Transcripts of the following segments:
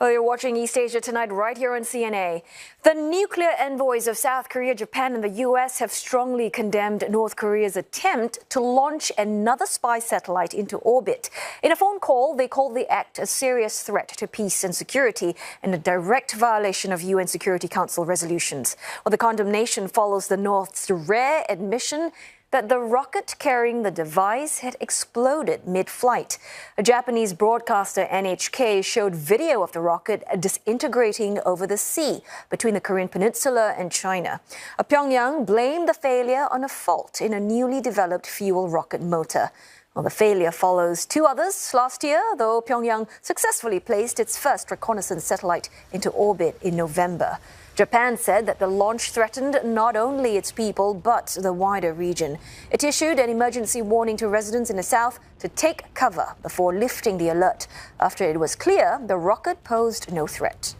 Well, you're watching East Asia Tonight right here on CNA. The nuclear envoys of South Korea, Japan and the U.S. have strongly condemned North Korea's attempt to launch another spy satellite into orbit. In a phone call, they called the act a serious threat to peace and security and a direct violation of UN Security Council resolutions. Well, the condemnation follows the North's rare admission that the rocket carrying the device had exploded mid-flight. A Japanese broadcaster, NHK, showed video of the rocket disintegrating over the sea between the Korean peninsula and China. Pyongyang blamed the failure on a fault in a newly developed fuel rocket motor. Well, the failure follows two others last year, though Pyongyang successfully placed its first reconnaissance satellite into orbit in November. Japan said that the launch threatened not only its people, but the wider region. It issued an emergency warning to residents in the south to take cover before lifting the alert after it was clear the rocket posed no threat.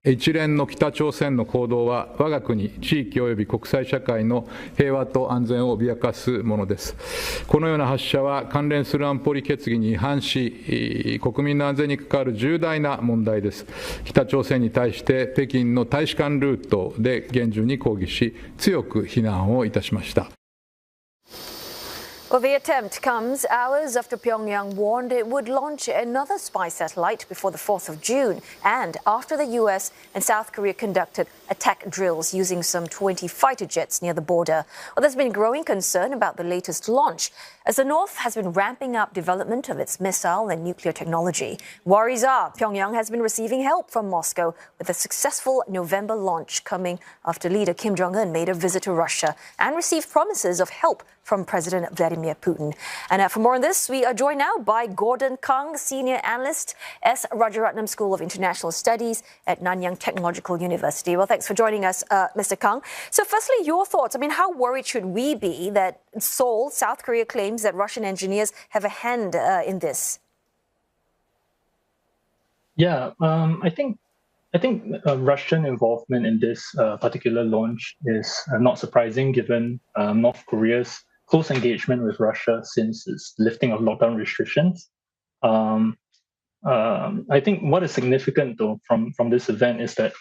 一連の北朝鮮の行動は我が国、地域及び国際社会の平和と安全を脅かすものです。このような発射は関連する安保理決議に違反し、国民の安全に関わる重大な問題です。北朝鮮に対して北京の大使館ルートで厳重に抗議し、強く非難をいたしました。Well, the attempt comes hours after Pyongyang warned it would launch another spy satellite before the 4th of June and after the U.S. and South Korea conducted attack drills using some 20 fighter jets near the border. Well, there's been growing concern about the latest launch as the North has been ramping up development of its missile and nuclear technology. Worries are Pyongyang has been receiving help from Moscow with a successful November launch coming after leader Kim Jong-un made a visit to Russia and received promises of help from President Vladimir Putin. And for more on this, we are joined now by Gordon Kang, Senior Analyst, S. Rajaratnam School of International Studies at Nanyang Technological University. Well, thanks for joining us, Mr. Kang. So firstly, your thoughts. I mean, how worried should we be that Seoul, South Korea, claims that Russian engineers have a hand in this? Yeah, I think Russian involvement in this particular launch is not surprising given North Korea's close engagement with Russia since its lifting of lockdown restrictions. I think what is significant though from this event is that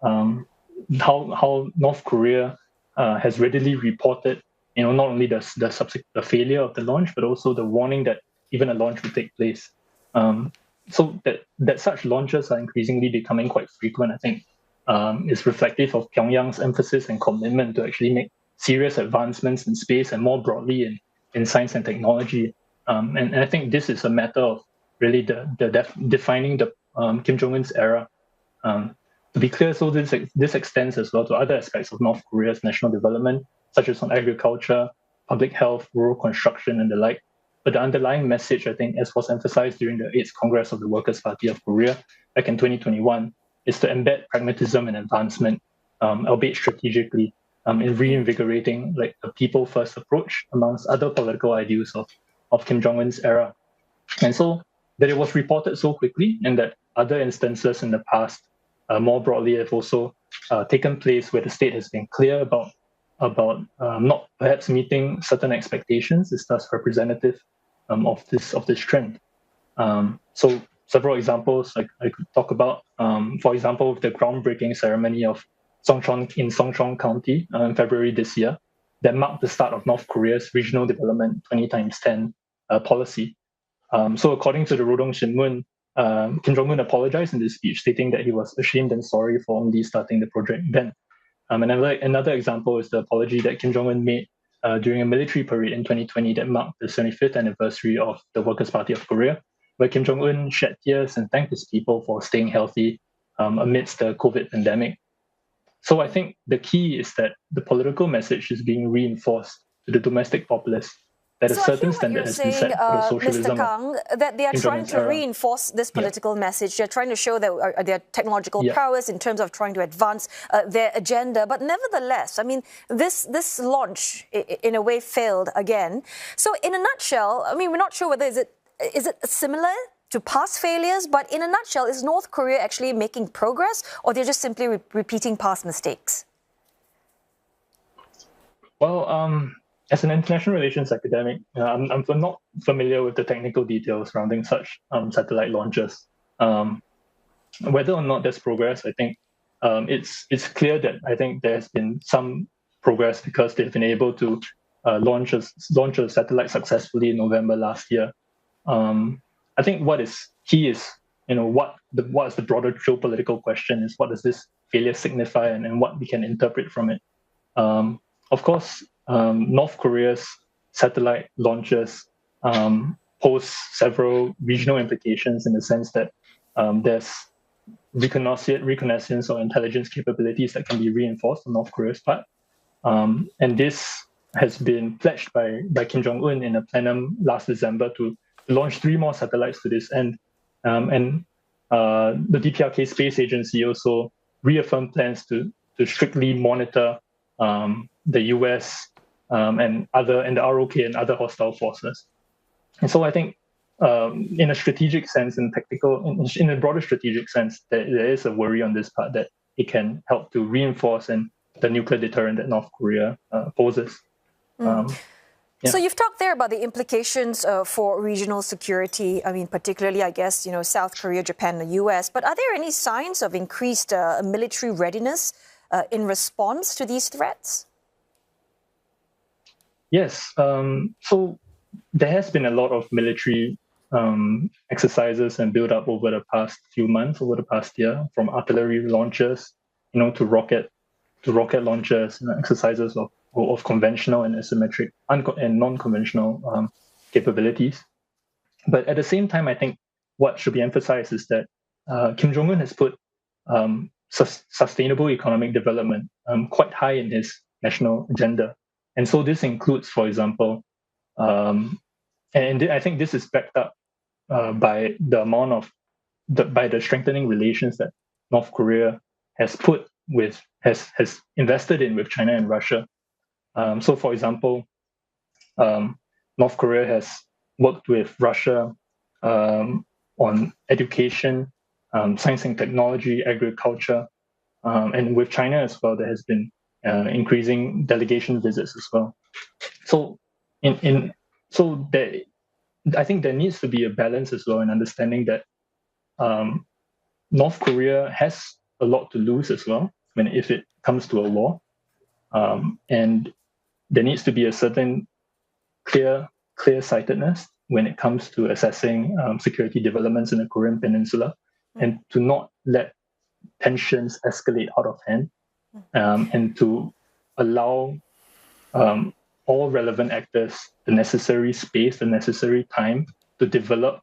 how North Korea has readily reported, not only the failure of the launch, but also the warning that even a launch would take place. So that such launches are increasingly becoming quite frequent, I think, is reflective of Pyongyang's emphasis and commitment to actually make serious advancements in space and more broadly in science and technology. And I think this is a matter of really defining the Kim Jong-un's era. To be clear, so this extends as well to other aspects of North Korea's national development, such as on agriculture, public health, rural construction, and the like. But the underlying message, I think, as was emphasized during the 8th Congress of the Workers' Party of Korea back in 2021, is to embed pragmatism and advancement, albeit strategically, in reinvigorating like a people-first approach amongst other political ideals of Kim Jong-un's era. And so that it was reported so quickly and that other instances in the past more broadly have also taken place where the state has been clear about not perhaps meeting certain expectations is thus representative of this trend. So several examples I could talk about. For example, the groundbreaking ceremony of Songcheon County in February this year that marked the start of North Korea's regional development 20x10 policy. So according to the Rodong Shinmun, Kim Jong-un apologized in this speech, stating that he was ashamed and sorry for only starting the project then. Another example is the apology that Kim Jong-un made during a military parade in 2020 that marked the 75th anniversary of the Workers' Party of Korea, where Kim Jong-un shed tears and thanked his people for staying healthy amidst the COVID pandemic. So I think the key is that the political message is being reinforced to the domestic populace that a certain standard has been set for the socialism. Mr. Kang, that they are trying to reinforce this political message. They're trying to show their technological prowess in terms of trying to advance their agenda. But nevertheless, I mean, this launch in a way failed again. So in a nutshell, I mean, we're not sure whether is it similar to past failures, but in a nutshell, is North Korea actually making progress, or they're just simply repeating past mistakes? Well, as an international relations academic, I'm not familiar with the technical details surrounding such satellite launches. whether or not there's progress, I think it's clear that I think there's been some progress because they've been able to launch a satellite successfully in November last year. I think what is key is what is the broader geopolitical question is what does this failure signify and what we can interpret from it. Of course, North Korea's satellite launches pose several regional implications in the sense that there's reconnaissance or intelligence capabilities that can be reinforced on North Korea's part. And this has been pledged by Kim Jong-un in a plenum last December to launch 3 more satellites to this end. And the DPRK Space Agency also reaffirmed plans to strictly monitor the US and the ROK and other hostile forces. And so I think in a strategic sense, in a broader strategic sense, there is a worry on this part that it can help to reinforce the nuclear deterrent that North Korea poses. Yeah. So you've talked there about the implications for regional security. I mean, particularly, I guess, South Korea, Japan, the US. But are there any signs of increased military readiness in response to these threats? Yes. So there has been a lot of military exercises and build-up over the past few months, over the past year, from artillery launches, to rocket launches, exercises of conventional and asymmetric and non-conventional capabilities. But at the same time, I think what should be emphasized is that Kim Jong-un has put sustainable economic development quite high in his national agenda. And so this includes, for example, and I think this is backed up by the strengthening relations that North Korea has invested in with China and Russia. So, for example, North Korea has worked with Russia on education, science and technology, agriculture, and with China as well. There has been increasing delegation visits as well. So, I think there needs to be a balance as well in understanding that North Korea has a lot to lose as well if it comes to a war, and there needs to be a certain clear-sightedness when it comes to assessing security developments in the Korean Peninsula, and to not let tensions escalate out of hand, and to allow all relevant actors the necessary space, the necessary time to develop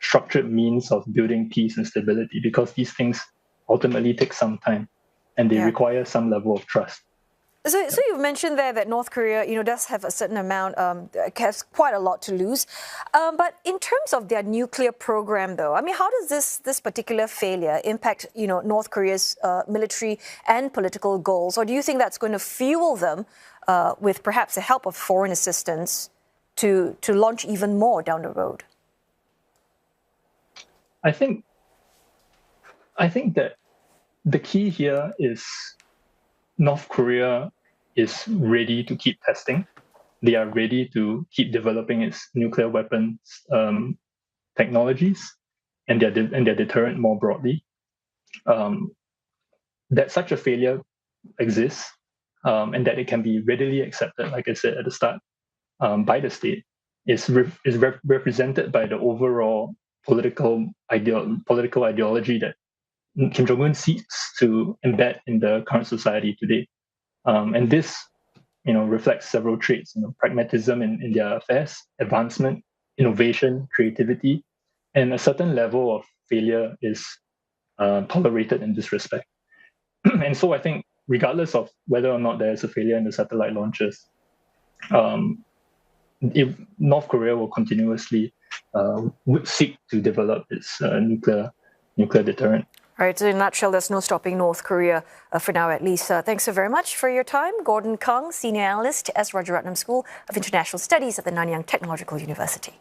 structured means of building peace and stability, because these things ultimately take some time and they require some level of trust. So you've mentioned there that North Korea, does have a certain amount, has quite a lot to lose. But in terms of their nuclear program, though, I mean, how does this particular failure impact, North Korea's military and political goals? Or do you think that's going to fuel them with perhaps the help of foreign assistance to launch even more down the road? I think that the key here is North Korea is ready to keep testing. They are ready to keep developing its nuclear weapons technologies and their deterrent more broadly. That such a failure exists, and that it can be readily accepted, like I said at the start, by the state, is represented by the overall political ideology that Kim Jong-un seeks to embed in the current society today. And this, reflects several traits: pragmatism in their affairs, advancement, innovation, creativity, and a certain level of failure is tolerated in this respect. And so I think, regardless of whether or not there is a failure in the satellite launches, if North Korea will continuously seek to develop its nuclear deterrent. All right, so in a nutshell, there's no stopping North Korea for now, at least. Thanks so very much for your time. Gordon Kang, Senior Analyst, S. Rajaratnam School of International Studies at the Nanyang Technological University.